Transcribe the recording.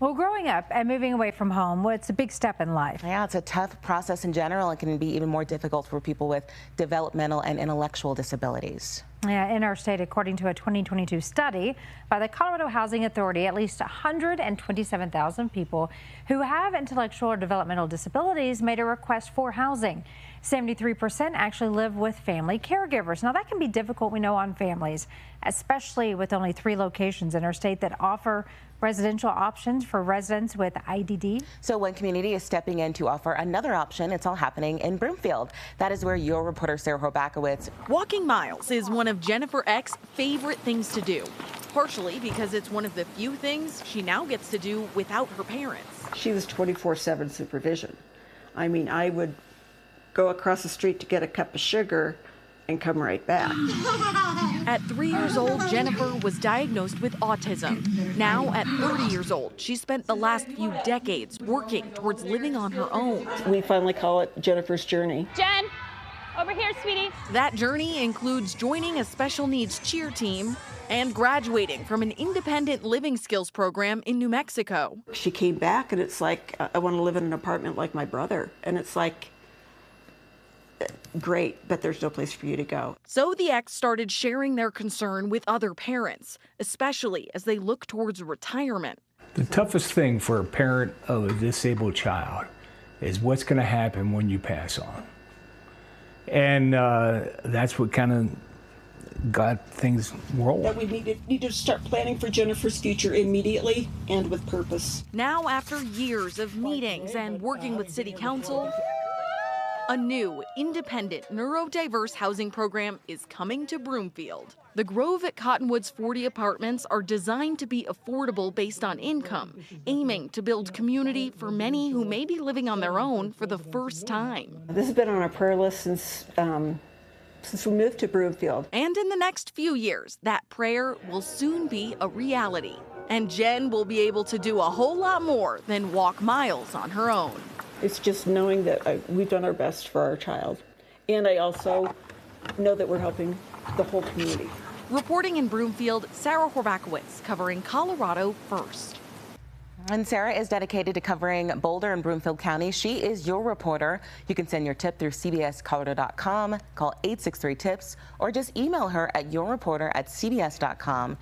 Well, growing up and moving away from home, well, it's a big step in life. Yeah, it's a tough process in general. It can be even more difficult for people with developmental and intellectual disabilities. Yeah, in our state, according to a 2022 study by the Colorado Housing Authority, at least 127,000 people who have intellectual or developmental disabilities made a request for housing. 73% actually live with family caregivers. Now, that can be difficult, we know, on families, especially with only 3 locations in our state that offer residential options for residents with IDD. So one community is stepping in to offer another option. It's all happening in Broomfield. That is where your reporter Sarah Horbakowitz. Walking miles is one of Jennifer Eck's favorite things to do, partially because it's one of the few things she now gets to do without her parents. She was 24/7 supervision. I mean, I would go across the street to get a cup of sugar and come right back. At 3 years old, Jennifer was diagnosed with autism. Now, at 30 years old, she spent the last few decades working towards living on her own. We finally call it Jennifer's Journey. Jen, over here, sweetie. That journey includes joining a special needs cheer team and graduating from an independent living skills program in New Mexico. She came back and it's like, I want to live in an apartment like my brother. And it's like, great, but there's no place for you to go. So the X started sharing their concern with other parents, especially as they look towards retirement. The toughest thing for a parent of a disabled child is what's going to happen when you pass on. And that's what kind of got things rolling. That we need to start planning for Jennifer's future immediately and with purpose. Now, after years of meetings and working with City Council, a new, independent, neuro-diverse housing program is coming to Broomfield. The Grove at Cottonwood's 40 apartments are designed to be affordable based on income, aiming to build community for many who may be living on their own for the first time. This has been on our prayer list since we moved to Broomfield. And in the next few years, that prayer will soon be a reality. And Jen will be able to do a whole lot more than walk miles on her own. It's just knowing that we've done our best for our child. And I also know that we're helping the whole community. Reporting in Broomfield, Sarah Horbakowitz, covering Colorado First. And Sarah is dedicated to covering Boulder and Broomfield County. She is your reporter. You can send your tip through cbscolorado.com, call 863-TIPS, or just email her at yourreporter@cbs.com.